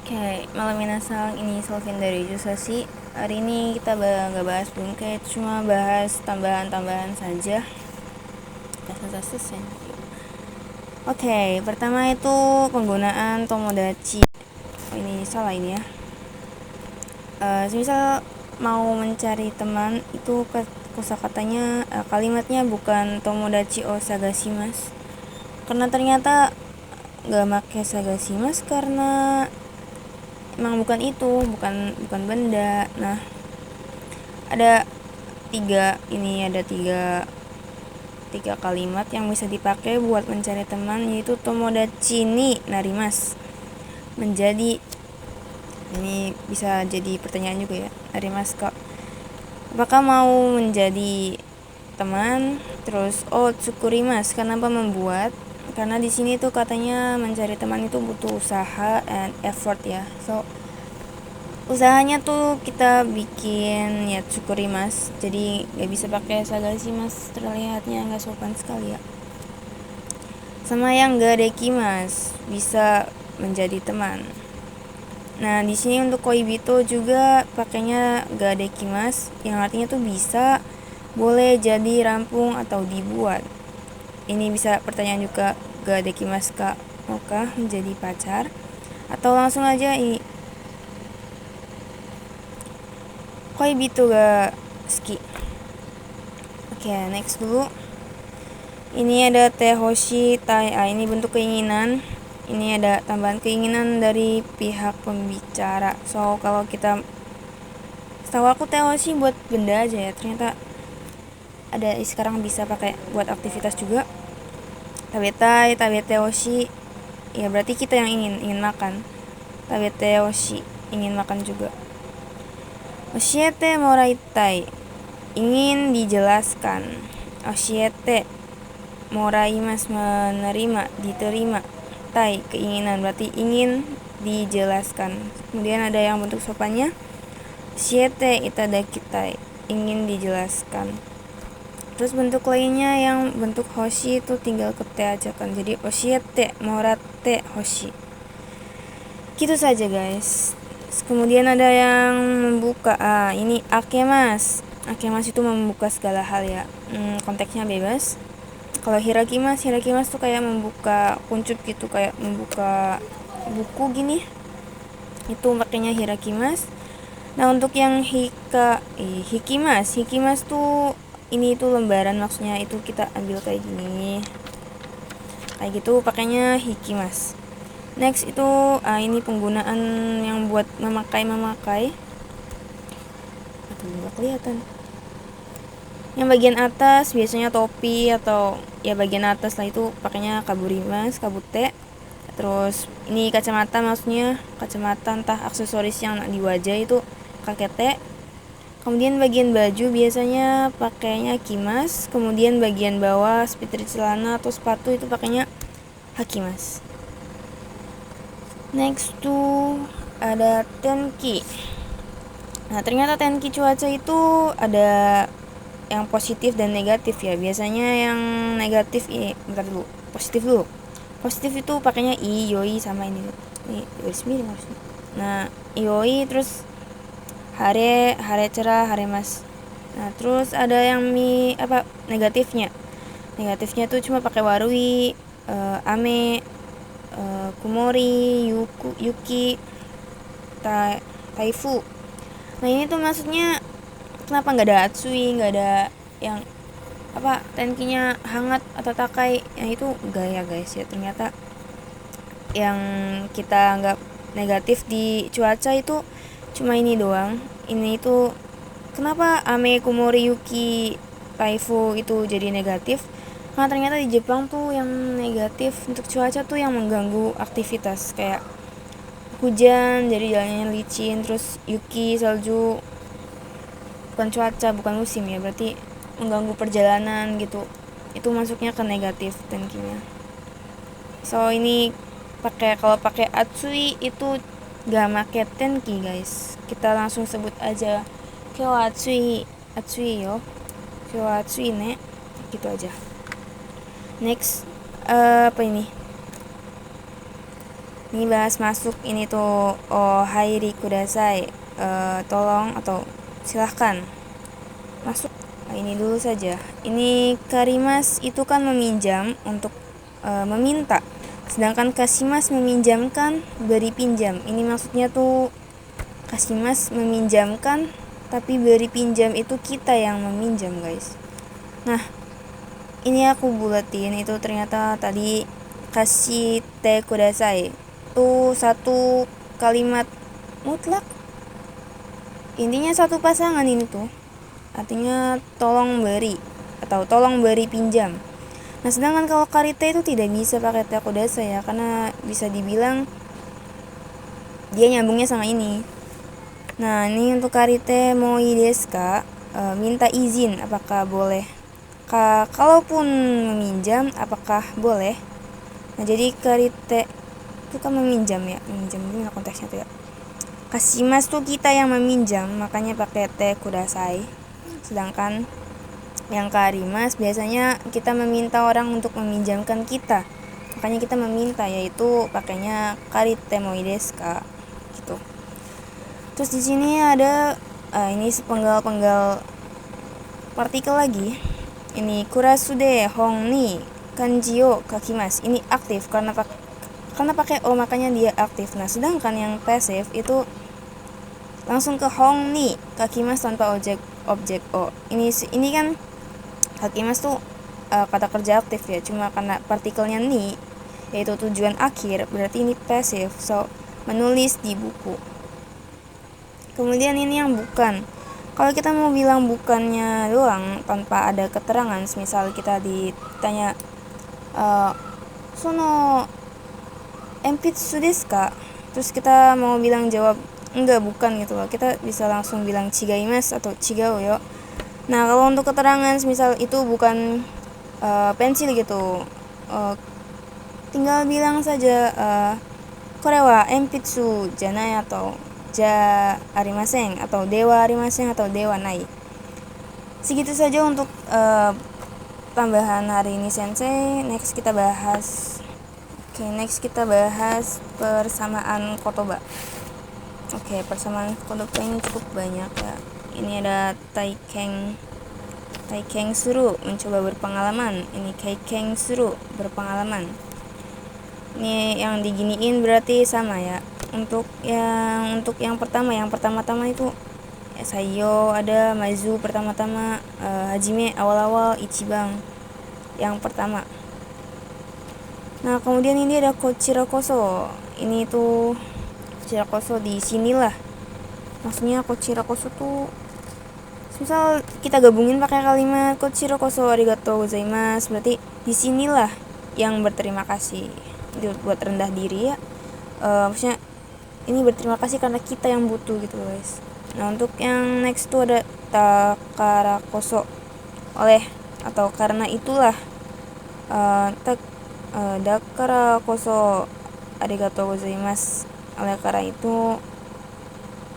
Oke, malam minasang, ini Solvin dari Jusasi. Hari ini kita nggak bahas bungkai, cuma bahas tambahan-tambahan saja. Ya. Oke, pertama itu penggunaan tomodachi. Oh, ini salah ini ya. Misal mau mencari teman itu kosakatanya kalimatnya bukan tomodachi o sagashimasu. Karena ternyata nggak make sagashimasu karena emang bukan itu, bukan benda. Nah, ada tiga kalimat yang bisa dipakai buat mencari teman, yaitu tomodachi ni narimasu, menjadi. Ini bisa jadi pertanyaan juga ya, narimasu kok, apakah mau menjadi teman. Terus tsukurimasu, kenapa membuat, karena di sini tuh katanya mencari teman itu butuh usaha and effort ya. So usahanya tuh kita bikin ya tsukurimasu, jadi nggak bisa pakai sagashimasu, terlihatnya nggak sopan sekali ya. Sama yang ga dekimasu, bisa menjadi teman. Nah, di sini untuk koibito juga pakainya ga dekimasu, yang artinya tuh bisa, boleh jadi, rampung, atau dibuat. Ini bisa pertanyaan juga, ga dekimasu ka, maukah menjadi pacar? Atau langsung aja ini, koibito ga suki. Oke, next dulu. Ini ada tehoshi tai, ini bentuk keinginan. Ini ada tambahan keinginan dari pihak pembicara. So kalau kita, setahu aku tehoshi buat benda aja ya, ternyata ada sekarang bisa pakai buat aktivitas juga. Tabetai, tabetehoshi, ya berarti kita yang ingin makan. Tabetehoshi, ingin makan juga. Oshiete moraitai, ingin dijelaskan. Oshiete moraimasu, menerima, diterima. Tai, keinginan, berarti ingin dijelaskan. Kemudian ada yang bentuk sopannya, shiete itadakitai, ingin dijelaskan. Terus bentuk lainnya yang bentuk hoshi itu tinggal ke te aja kan, jadi oshiete moratte hoshi. Gitu saja guys. Kemudian ada yang membuka, ini akemas. Akemas itu membuka segala hal ya, konteksnya bebas. Kalau hirakimas tuh kayak membuka kuncup gitu, kayak membuka buku gini, itu makanya hirakimas. Nah, untuk yang hikimas tuh ini tuh lembaran, maksudnya itu kita ambil kayak gini, kayak gitu pakainya hikimas. Next itu ini penggunaan yang buat memakai atau nggak kelihatan. Yang bagian atas biasanya topi, atau ya bagian atas lah, itu pakainya kaburimas, kabute. Terus ini kacamata, maksudnya kacamata entah aksesoris yang di wajah itu kakete. Kemudian bagian baju biasanya pakainya kimas. Kemudian bagian bawah seperti celana atau sepatu itu pakainya hakimas. Next tuh ada tenki. Nah, ternyata tenki cuaca itu ada yang positif dan negatif ya. Biasanya yang negatif ini, bentar dulu, positif dulu. Positif itu pakainya i, yoi, sama ini garis miring harusnya. Nah, yoi, terus hare cerah, hare mas. Nah, terus ada yang negatifnya. Negatifnya tuh cuma pakai warui, ame, kumori, yuki, taifu. Nah, ini tuh maksudnya kenapa nggak ada atsui, nggak ada yang tenkinya hangat atau takai. Yang itu gaya guys ya, ternyata yang kita anggap negatif di cuaca itu cuma ini doang. Ini itu kenapa ame, kumori, yuki, taifu itu jadi negatif, karena ternyata di Jepang tuh yang negatif untuk cuaca tuh yang mengganggu aktivitas, kayak hujan jadi jalannya licin. Terus yuki, salju, bukan cuaca, bukan musim ya, berarti mengganggu perjalanan gitu, itu masuknya ke negatif tenkinya. So ini kalau pakai atsui itu gak make tenki guys, kita langsung sebut aja kyo atsui yo, kyo atsui ne, gitu aja. Next apa ini, Ini bahas masuk ini tuh oh hairi kudasai, tolong atau silahkan masuk. Ini dulu saja. Ini karimas itu kan meminjam untuk meminta. Sedangkan kasimas meminjamkan, beri pinjam. Ini maksudnya tuh kasimas meminjamkan, tapi beri pinjam itu kita yang meminjam, guys. Nah, ini aku bulatin itu ternyata tadi kasih te kudasai itu satu kalimat mutlak. Intinya satu pasangan ini tuh. Artinya tolong beri atau tolong beri pinjam. Nah, sedangkan kalau karite itu tidak bisa pakai te kudasai ya, karena bisa dibilang dia nyambungnya sama ini. Nah, ini untuk karite moi desu ka, minta izin apakah boleh. Kalaupun meminjam apakah boleh. Nah, jadi karite itu kan meminjam ya, meminjam gimana konteksnya tuh ya. Kasimas tuh kita yang meminjam, makanya pakai te kudasai. Sedangkan yang karimas biasanya kita meminta orang untuk meminjamkan kita, makanya kita meminta, yaitu pakainya karite moi desu ka gitu. Terus di sini ada ini sepenggal-penggal partikel lagi. Ini kurasude hong ni kanji o kakimas. Ini aktif karena pakai o, makanya dia aktif. Nah, sedangkan yang pasif itu langsung ke hong ni kakimas tanpa objek o. Ini kan kakimas tuh kata kerja aktif ya, cuma karena partikelnya ni yaitu tujuan akhir, berarti ini pasif. So, menulis di buku. Kemudian ini yang bukan. Kalau kita mau bilang bukannya doang tanpa ada keterangan, misal kita ditanya sono enpitsu desu ka, terus kita mau bilang jawab enggak, bukan gitu loh, kita bisa langsung bilang chigaimasu atau chigau yo. Nah, kalau untuk keterangan misal itu bukan pensil gitu, tinggal bilang saja kore wa enpitsu janai atau ja arimasen atau dewa arimasen atau dewa nai. Segitu saja untuk tambahan hari ini sensei. Next kita bahas persamaan kotoba. Persamaan kotoba ini cukup banyak ya. Ini ada taikeng suru, mencoba berpengalaman. Ini kaikeng suru, berpengalaman. Ini yang diginiin berarti sama ya. Untuk yang pertama-tama itu sayo, ada maizu pertama-tama, hajime awal-awal, ichiban yang pertama. Nah, kemudian ini ada kochira koso. Ini tuh kochira koso di sinilah. Maksudnya kochira koso tuh misal kita gabungin pakai kalimat kochira koso arigatou gozaimasu, berarti di sinilah yang berterima kasih. Itu buat rendah diri ya. Maksudnya ini berterima kasih karena kita yang butuh gitu, guys. Nah, untuk yang next tuh ada takara koso, oleh atau karena itulah, dakara koso arigatou gozaimasu, oleh karena itu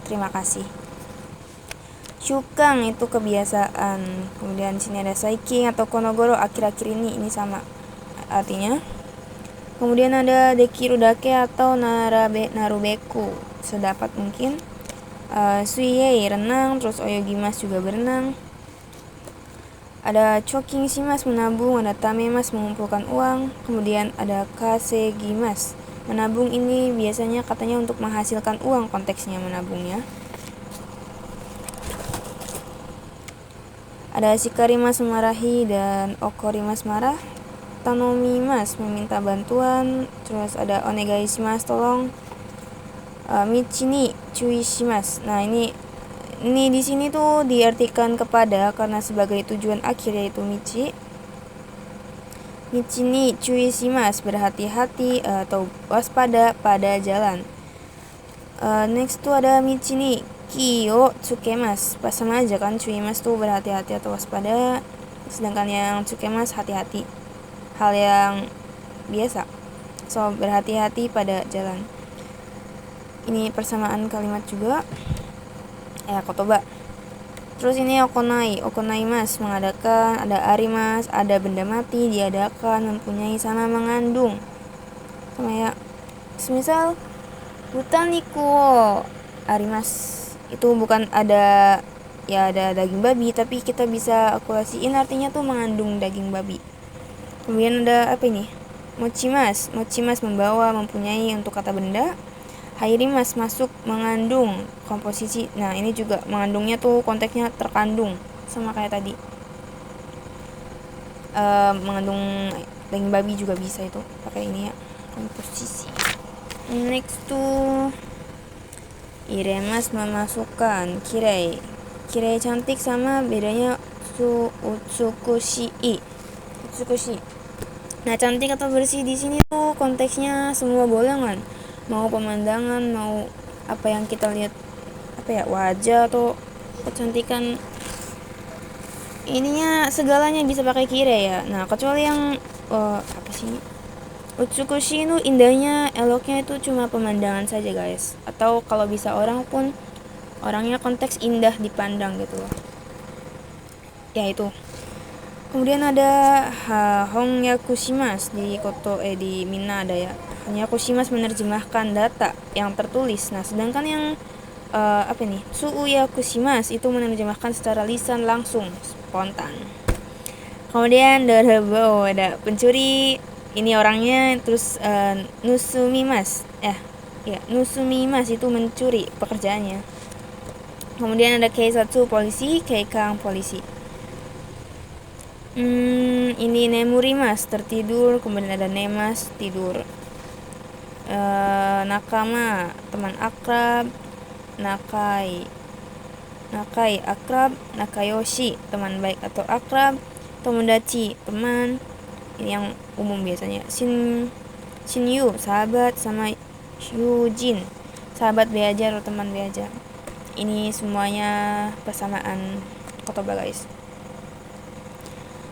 terima kasih. Syukang itu kebiasaan. Kemudian di sini ada saikin atau konogoro, akhir-akhir ini sama artinya. Kemudian ada dekiru dake atau narubeku, sedapat mungkin. Suiei, renang. Terus oyogimasu juga berenang. Ada choking shimasu, menabung. Ada tamemas, mengumpulkan uang. Kemudian ada kasegimasu, menabung. Ini biasanya katanya untuk menghasilkan uang, konteksnya menabungnya. Ada shikarimasu, marahi, dan okorimasu, marah. Tanomimasu, meminta bantuan. Terus ada onegaishimasu, tolong. Michi ni cui shimasu. Nah, ini di sini tuh diartikan kepada karena sebagai tujuan akhir, yaitu michi. Michi ni cui shimasu, berhati-hati atau waspada pada jalan. Next tuh ada michi ni ki o tsukemasu. Pas sama aja kan, cuimas tuh berhati-hati atau waspada, sedangkan yang tsukemasu hati-hati, hal yang biasa. So, berhati-hati pada jalan. Ini persamaan kalimat juga kotoba. Terus ini okonaimasu, mengadakan. Ada arimas, ada benda mati, diadakan, mempunyai, sama mengandung, sama ya Semisal butaniko arimas, itu bukan ada daging babi, tapi kita bisa akulasiin artinya tuh mengandung daging babi. Kemudian ada apa ini? Mochimas membawa, mempunyai untuk kata benda. Hairimas masuk, mengandung, komposisi. Nah ini juga mengandungnya tuh konteksnya terkandung, sama kayak tadi. Mengandung daging babi juga bisa itu pakai ini ya, komposisi. Next tuh iremas, memasukkan. Kirei cantik sama bedanya utsukushi. Nah cantik atau bersih di sini tuh konteksnya semua golongan, mau pemandangan, mau apa yang kita lihat, wajah atau kecantikan, ininya segalanya bisa pakai kire ya. Nah kecuali yang apa sih, utsukushi itu indahnya, eloknya itu cuma pemandangan saja guys, atau kalau bisa orang pun orangnya konteks indah dipandang gitu loh ya itu. Kemudian ada Hongyakushimas di di Minna ada ya. Hongyakushimas menerjemahkan data yang tertulis. Nah sedangkan yang Suuyakushimas itu menerjemahkan secara lisan langsung, spontan. Kemudian ada pencuri, ini orangnya, terus Nusumimas Nusumimas itu mencuri pekerjaannya. Kemudian ada Keisatsu polisi, Keikang polisi. Ini Nemurimas tertidur, kemudian ada Nemas tidur. Nakama teman akrab, Nakai akrab, Nakayoshi teman baik atau akrab, Tomodachi teman, ini yang umum biasanya. Shinyu sahabat, sama Yujin sahabat belajar atau teman belajar. Ini semuanya persamaan kotoba guys.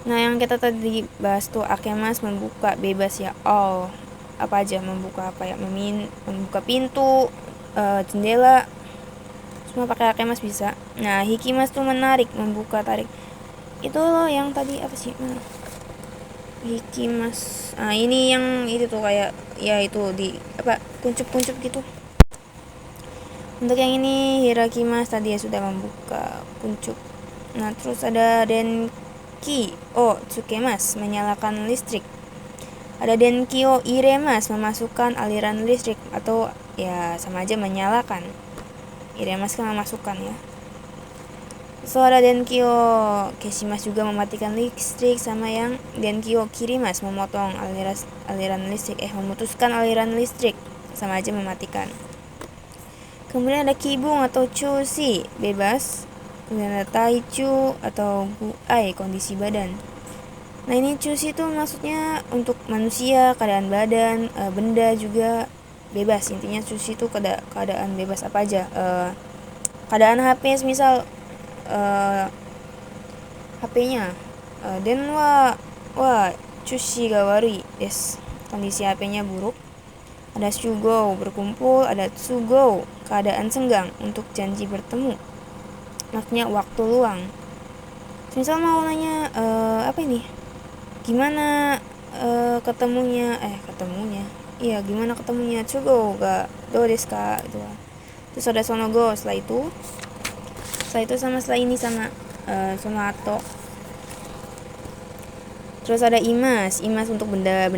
Nah yang kita tadi bahas tuh akemas, membuka bebas ya, all apa aja, membuka apa ya, membuka pintu, jendela, semua pakai akemas bisa. Nah hikimas tuh menarik, membuka, tarik, itu loh yang tadi apa sih, hikimas. Nah ini yang itu tuh kayak ya itu di apa, kuncup gitu. Untuk yang ini hirakimas tadi ya sudah membuka, kuncup. Nah terus ada denki o tsukemas, menyalakan listrik. Ada denki o iremas, memasukkan aliran listrik, atau ya sama aja menyalakan. Iremas kan memasukkan ya. So ada denki o keshimas juga mematikan listrik, sama yang denki o kirimas, memotong aliran listrik, memutuskan aliran listrik, sama aja mematikan. Kemudian ada kibung atau chushi, bebas. Kemudian ada taichu atau guai, kondisi badan. Nah ini chushi itu maksudnya untuk manusia, keadaan badan, benda juga bebas. Intinya chushi itu keadaan bebas apa aja. Keadaan HP misal HP-nya denwa wa chushi ga warui desu, kondisi HP-nya buruk. Ada shugo, berkumpul. Ada tsugo, keadaan senggang, untuk janji bertemu, maksudnya waktu luang. Misal mau nanya apa ini, gimana ketemunya, gimana ketemunya, tsugo ga do desu ka gitu. Terus ada sonogo, setelah itu sama setelah ini sama sonato. Terus ada imas untuk benda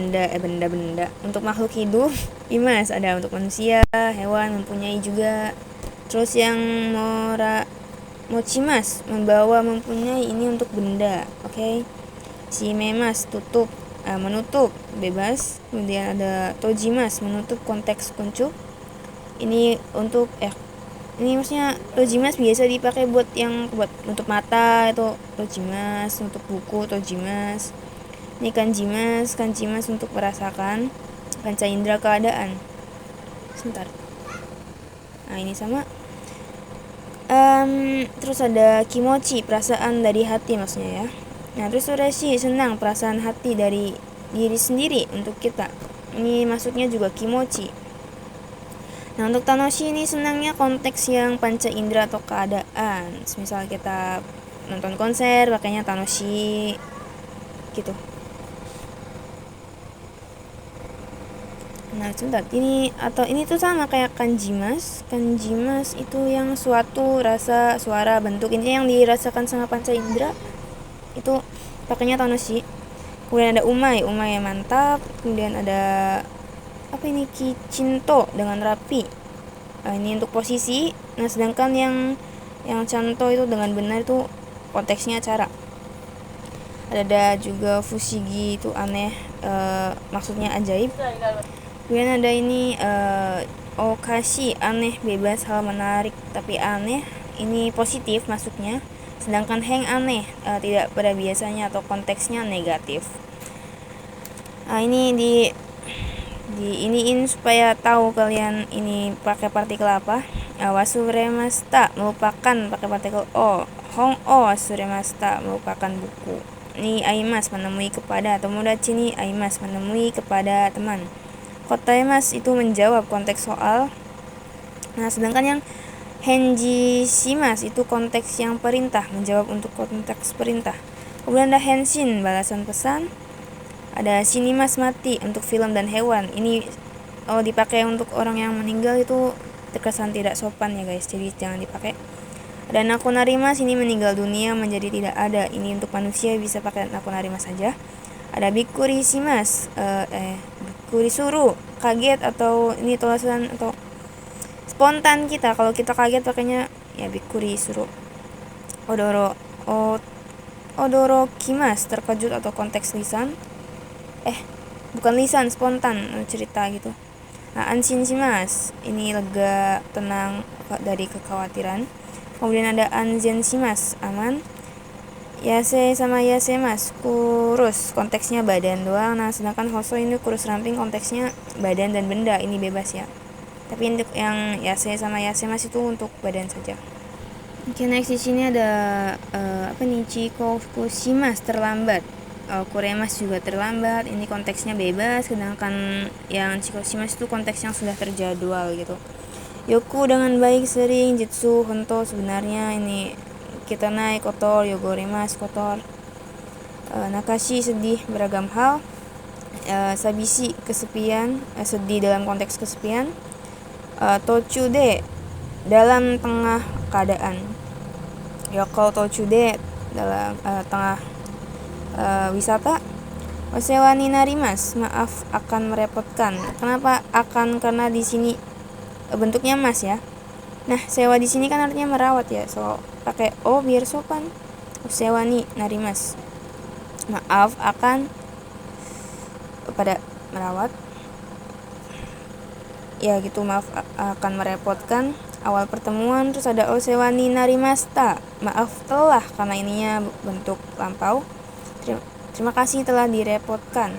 untuk makhluk hidup. Imas ada untuk manusia, hewan, mempunyai juga. Terus yang mochimas, membawa, mempunyai, ini untuk benda. Oke. Shimemas, tutup, menutup, bebas. Kemudian ada tojimas, menutup, konteks kuncup. Ini untuk ini maksudnya tojimas biasa dipakai buat untuk mata, itu tojimas. Untuk buku tojimas. Ini kanjimas untuk merasakan, panca indera keadaan. Sebentar. Nah ini sama. Terus ada kimochi, perasaan dari hati maksudnya ya. Nah terus urashi, senang, perasaan hati dari diri sendiri untuk kita. Ini maksudnya juga kimochi. Nah untuk tanoshi ini senangnya konteks yang panca indera atau keadaan. Misal kita nonton konser pakainya tanoshi gitu. Nah, sebentar. Ini tuh sama kayak kanjimas. Kanjimas itu yang suatu rasa, suara, bentuk. Ini yang dirasakan sama panca indera. Itu pakainya tanoshi. Kemudian ada umai. Umai yang mantap. Kemudian ada apa ini? Kicinto dengan rapi. Ini untuk posisi. Nah, sedangkan yang canto itu dengan benar itu konteksnya cara. Ada juga fushigi itu aneh, maksudnya ajaib. Kemudian ada ini okashi, aneh, bebas, hal menarik tapi aneh, ini positif masuknya. Sedangkan heng, aneh, tidak pada biasanya atau konteksnya negatif. Ini iniin supaya tahu kalian ini pakai partikel apa. Wasuremasta merupakan pakai partikel o. Hong o wasuremasta merupakan buku. Ini aimas menemui kepada, tomodachi ni aimas menemui kepada teman. Kotaimas itu menjawab konteks soal. Nah, sedangkan yang henji shimas itu konteks yang perintah, menjawab untuk konteks perintah. Kemudian ada henshin, balasan pesan. Ada sinimas mati untuk film dan hewan. Ini dipakai untuk orang yang meninggal itu terkesan tidak sopan ya guys, jadi jangan dipakai. Ada nakonarimas, ini meninggal dunia menjadi tidak ada. Ini untuk manusia bisa pakai nakonarimas saja. Ada bikuri shimas, bikuri suru, kaget atau ini tulisan atau spontan kita. Kalau kita kaget pakainya ya bikuri suru. Odoro kimas, terkejut atau konteks lisan. Bukan lisan, spontan cerita gitu. Nah, anshin shimas, ini lega, tenang dari kekhawatiran. Kemudian ada anzen shimas, aman. Yase sama yase mas, kurus, konteksnya badan doang. Nah, sedangkan hoso ini kurus ramping, konteksnya badan dan benda, ini bebas ya. Tapi untuk yang yase sama yase mas itu untuk badan saja. Oke, next di sini ada chikoku shimas, terlambat. Kuremas juga terlambat, ini konteksnya bebas. Sedangkan yang chikoku shimas itu konteks yang sudah terjadwal gitu. Yoku dengan baik, sering. Jitsu, honto, sebenarnya. Ini kita naik, kotor. Yogoremas, kotor. Nakashi, sedih, beragam hal. Sabishi, kesepian, sedih dalam konteks kesepian. Tochude, dalam tengah keadaan. Yoko tochude, dalam tengah wisata. Osewa ni narimas, maaf akan merepotkan. Kenapa akan? Karena di sini bentuknya mas ya. Nah, sewa di sini kan artinya merawat ya. So, pakai o biar sopan. Osewa ni narimas. Maaf akan pada merawat. Ya gitu, maaf akan merepotkan. Awal pertemuan. Terus ada osewa ni narimasta, maaf telah, karena ininya bentuk lampau. Terima kasih telah direpotkan.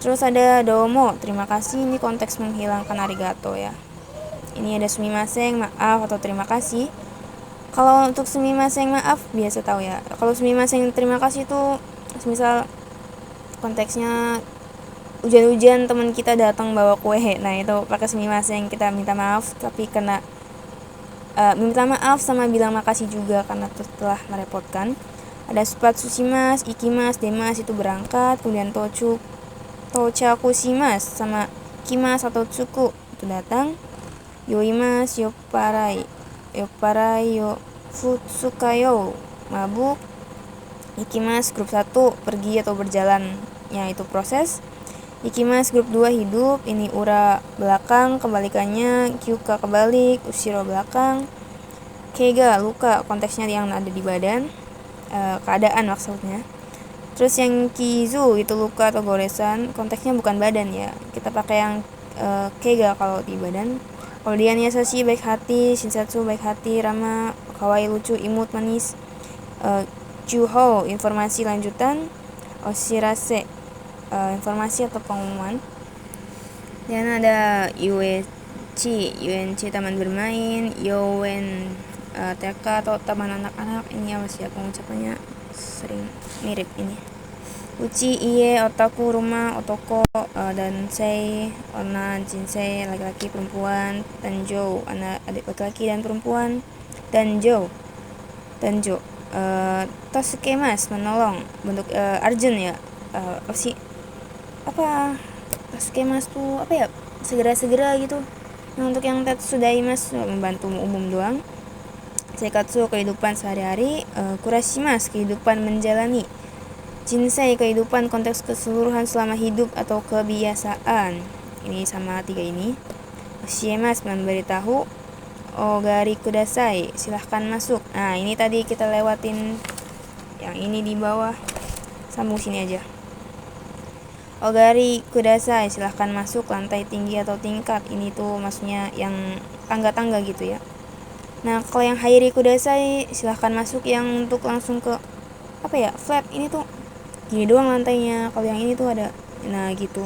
Terus ada domo, terima kasih, ini konteks menghilangkan arigato ya. Ini ada sumimasen, maaf atau terima kasih. Kalau untuk sumimasen maaf biasa tahu ya. Kalau sumimasen terima kasih itu misal konteksnya hujan-hujan teman kita datang bawa kue. Nah, itu pakai sumimasen, kita minta maaf tapi kena minta maaf sama bilang makasih juga karena telah merepotkan. Ada spatsu shimas, ikimas, demas itu berangkat. Kemudian tochaku shimas sama kimas atau tsuku itu datang. Yoimas, yoparai, yo futsukayo, mabuk. Ikimas grup 1 pergi atau berjalan, ya itu proses. Ikimas grup 2 hidup, ini ura belakang, kebalikannya kyuka kebalik, ushiro belakang. Keiga luka, konteksnya yang ada di badan, keadaan maksudnya. Terus yang kizu itu luka atau goresan, konteksnya bukan badan ya. Kita pakai yang keiga kalau di badan. Kemudian yasashi, baik hati. Shinsatsu, baik hati. Rama, kawaii, lucu. Imut, manis. Chuho, informasi lanjutan. Oshirase, informasi atau pengumuman. Dan ada yuenchi, taman bermain. Youen, TK atau taman anak-anak. Ini apa sih pengucapannya sering mirip ini. Uchi, iye, otaku, rumah, otoko, dan sei, ona, jinsei, laki-laki, perempuan, tanjo, adik laki-laki dan perempuan, tanjo, tasuke mas, menolong, bentuk arjun ya, apa Taskemas tuh apa ya, segera-segera gitu. Nah, untuk yang Tetsudaimas membantu umum doang. Seikatsu kehidupan sehari-hari, Kurashimas kehidupan menjalani, Jinsei kehidupan konteks keseluruhan selama hidup atau kebiasaan. Ini sama tiga ini. Shiemas memberitahu, Ogari kudasai silahkan masuk. Nah ini tadi kita lewatin yang ini di bawah, sambung sini aja. Ogari kudasai silahkan masuk, lantai tinggi atau tingkat. Ini tuh maksudnya yang tangga-tangga gitu ya. Nah kalau yang hairi kudasai silahkan masuk yang untuk langsung ke apa ya, flat. Ini tuh gini doang lantainya, kalau yang ini tuh ada, nah gitu.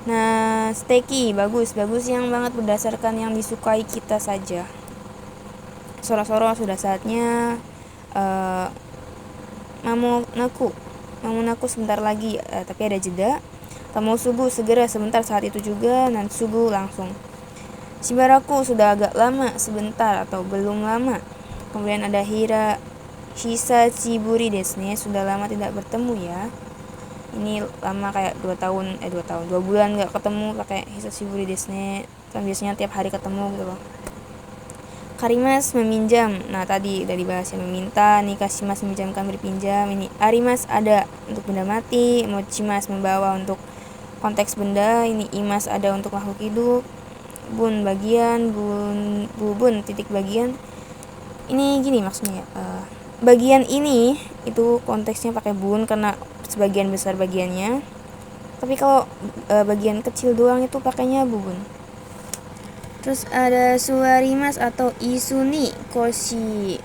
Nah steki bagus yang banget berdasarkan yang disukai kita saja. Soro-soro sudah saatnya, Mamonaku sebentar lagi, tapi ada jeda. Tamosugu segera sebentar saat itu juga, Nantsugu langsung. Shibaraku sudah agak lama, sebentar atau belum lama. Kemudian ada Hisachiburi desu ne, sudah lama tidak bertemu ya. Ini lama kayak 2 bulan gak ketemu pakai Hisachiburi desu ne. Kan biasanya tiap hari ketemu gitu loh. Karimas meminjam, nah tadi udah dibahas ya, meminta. Nikashimas meminjamkan, berpinjam. Ini arimas ada untuk benda mati, mochimas membawa untuk konteks benda. Ini imas ada untuk makhluk hidup. Bun bagian, bubun titik bagian. Ini gini maksudnya, bagian ini itu konteksnya pakai bun karena sebagian besar bagiannya. Tapi kalau bagian kecil doang itu pakainya bubun. Terus ada suarimas atau isuni koshi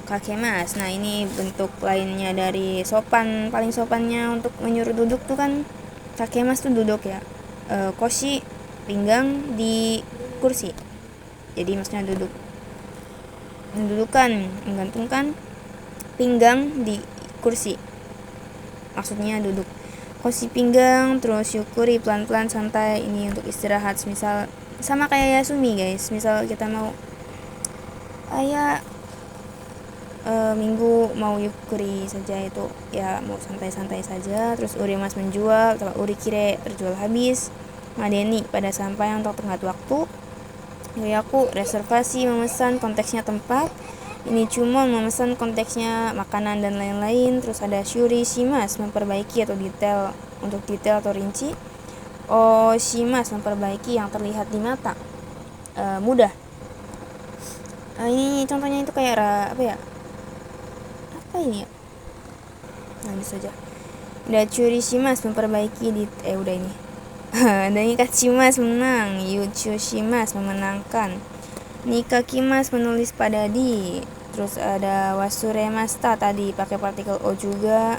kakemas. Nah ini bentuk lainnya dari sopan, paling sopannya untuk menyuruh duduk tuh kan kakemas tuh duduk ya. Koshi pinggang di kursi, jadi maksudnya duduk, mendudukan, menggantungkan pinggang di kursi, maksudnya duduk. Koshi pinggang, terus syukuri pelan-pelan santai. Ini untuk istirahat, misal sama kayak Yasumi guys, misal kita mau minggu mau yukuri saja, itu ya mau santai-santai saja. Terus urimas menjual, kalau urikire terjual habis. Madeni pada sampai untuk tenggat waktu. Yoyaku reservasi, memesan, konteksnya tempat. Ini cuma memesan, konteksnya makanan dan lain-lain. Terus ada shuri shimas, memperbaiki atau detail, untuk detail atau rinci. Shimas memperbaiki yang terlihat di mata, mudah. Ini contohnya itu kayak apa ini ya, nah bisa aja. Ada curi shimas memperbaiki di udah ini. Ada nikashimas menang, yushimas memenangkan, nikakimas menulis pada di. Terus ada wasuremasta tadi pakai partikel o juga.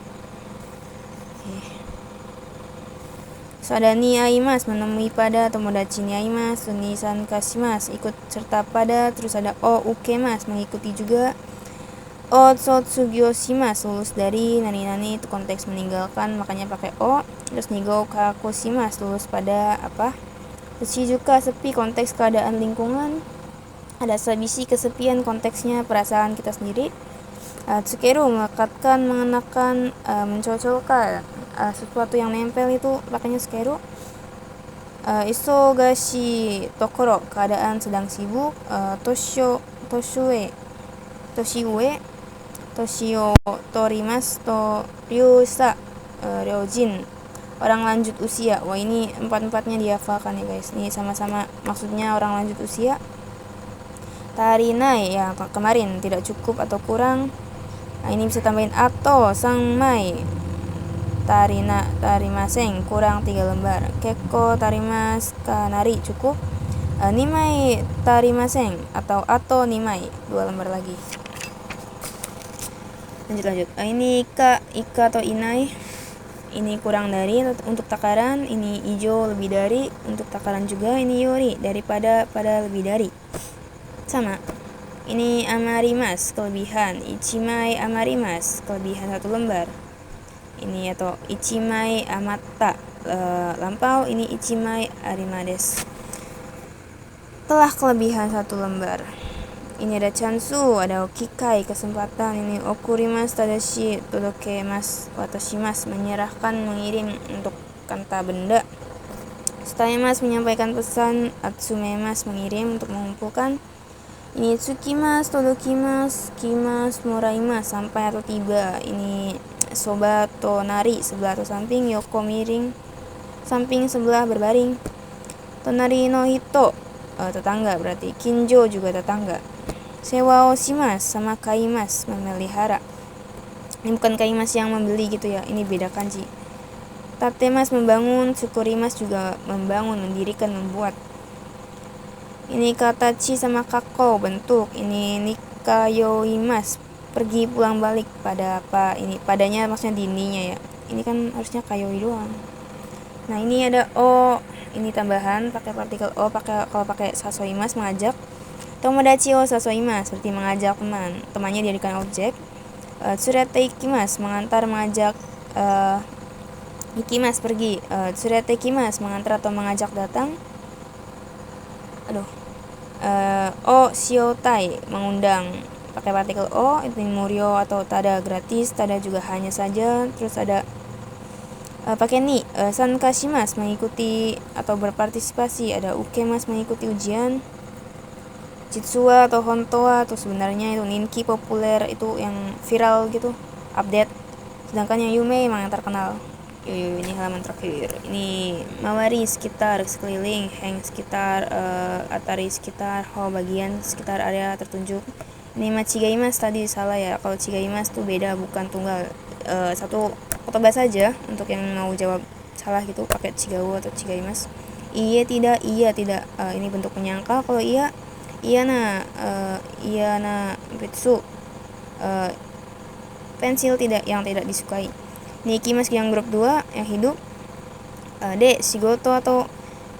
Sadani aimas menemui pada, tomodachi ni aimas, sunisan kashimas ikut serta pada. Terus ada o ukemas mengikuti juga. O sotsugyo shimas lulus dari, nani itu konteks meninggalkan makanya pakai o. Terus nigo kakoshimas lulus pada apa. Terus shizuka sepi, konteks keadaan lingkungan. Ada sabisi kesepian, konteksnya perasaan kita sendiri. Tsukeru melekatkan, mengenakan, mencocolkan, sesuatu yang nempel itu pakainya tsukeru. Isogashi tokoro, keadaan sedang sibuk. Toshio torimas to ryusa, ryojin, orang lanjut usia. Wah ini empat-empatnya dihafalkan ya guys, ini sama-sama maksudnya orang lanjut usia. Tarinai ya kemarin, tidak cukup atau kurang. Nah ini bisa tambahin atau sangmai, tarimaseng, kurang 3 lembar. Keko tarimas kanari, cukup. Nimai tarimaseng atau nimai, 2 lembar lagi. Lanjut. Ini ika atau inai, ini kurang dari untuk takaran. Ini ijo lebih dari untuk takaran juga. Ini yori daripada, pada lebih dari, sama. Ini amarimas, kelebihan. Ichimai amarimas, kelebihan 1 lembar. Ini atau ichimai amatta, lampau. Ini ichimai arimades, telah kelebihan 1 lembar. Ini ada chansu, ada okikai, kesempatan. Ini okurimas tadashi todokemas watashimas, menyerahkan, mengirim, untuk kata benda. Tsutaemas menyampaikan pesan, atsumemas mengirim untuk mengumpulkan. Ini tsukimas, todokimas, kimas, moraimas sampai atau tiba. Ini soba to nari sebelah atau samping, yoko miring samping sebelah berbaring. Tonari no hito tetangga berarti, kinjo juga tetangga. Sewa oshimas sama kaimas memelihara. Ini bukan kaimas yang membeli gitu ya, ini beda kanji. Tatemas membangun, tsukurimas juga membangun, mendirikan, membuat. Ini katachi sama kako bentuk. Ini nikayoimas pergi pulang balik. Pada apa ini? Padanya maksudnya dininya ya. Ini kan harusnya kayoi doang. Nah ini ada o, ini tambahan pakai partikel o. Kalau pakai sasoimas mengajak. Tomodachi o sasoimas seperti mengajak teman. Temannya dijadikan objek. Tsurete ikimas mengantar, mengajak. Ikimas pergi. Tsurete ikimas mengantar atau mengajak datang. O shiotai mengundang, pakai partikel o. Itu murio atau tada gratis, tada juga hanya saja. Terus ada pakai ni, sankashimas mengikuti atau berpartisipasi. Ada ukemas mengikuti ujian. Jitsuwa atau hontoa atau sebenarnya, itu ninki populer, itu yang viral gitu, update. Sedangkan yang yume memang yang terkenal. Ini halaman terakhir. Ini mawari sekitar, sekeliling, heng sekitar, atari sekitar, ho bagian sekitar area tertunjuk. Ini machigaimas tadi salah ya. Kalau chigaimas tuh beda, bukan tunggal. Satu kotobas saja untuk yang mau jawab salah gitu, pakai chigawo atau chigaimas. Iya tidak, ini bentuk menyangkal. Kalau iya na betsu, pensil tidak, yang tidak disukai. Nikimas yang grup 2 yang hidup. De shigoto atau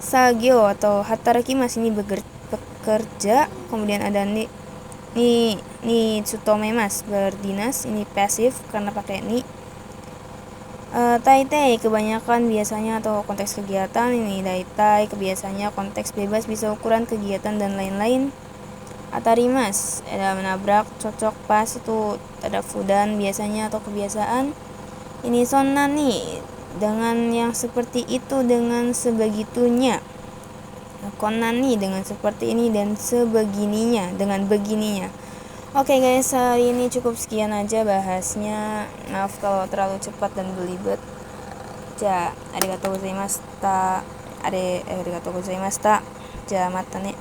sagyo atau hatarakimas, ini bekerja. Kemudian ada ni tsutomemas berdinas, ini pasif karena pakai ni. Taitai kebanyakan, biasanya atau konteks kegiatan. Ini daitai kebiasaannya, konteks bebas, bisa ukuran kegiatan dan lain-lain. Atarimas ada menabrak, cocok, pas, itu ada fudan biasanya atau kebiasaan. Ini sonnani dengan yang seperti itu, dengan sebegitunya. Konnani dengan seperti ini dan sebegininya, dengan begininya. Oke guys, hari ini cukup sekian aja bahasnya. Maaf kalau terlalu cepat dan belibet. Arigatou gozaimashita. Arigatou gozaimashita. Ja, mata ne.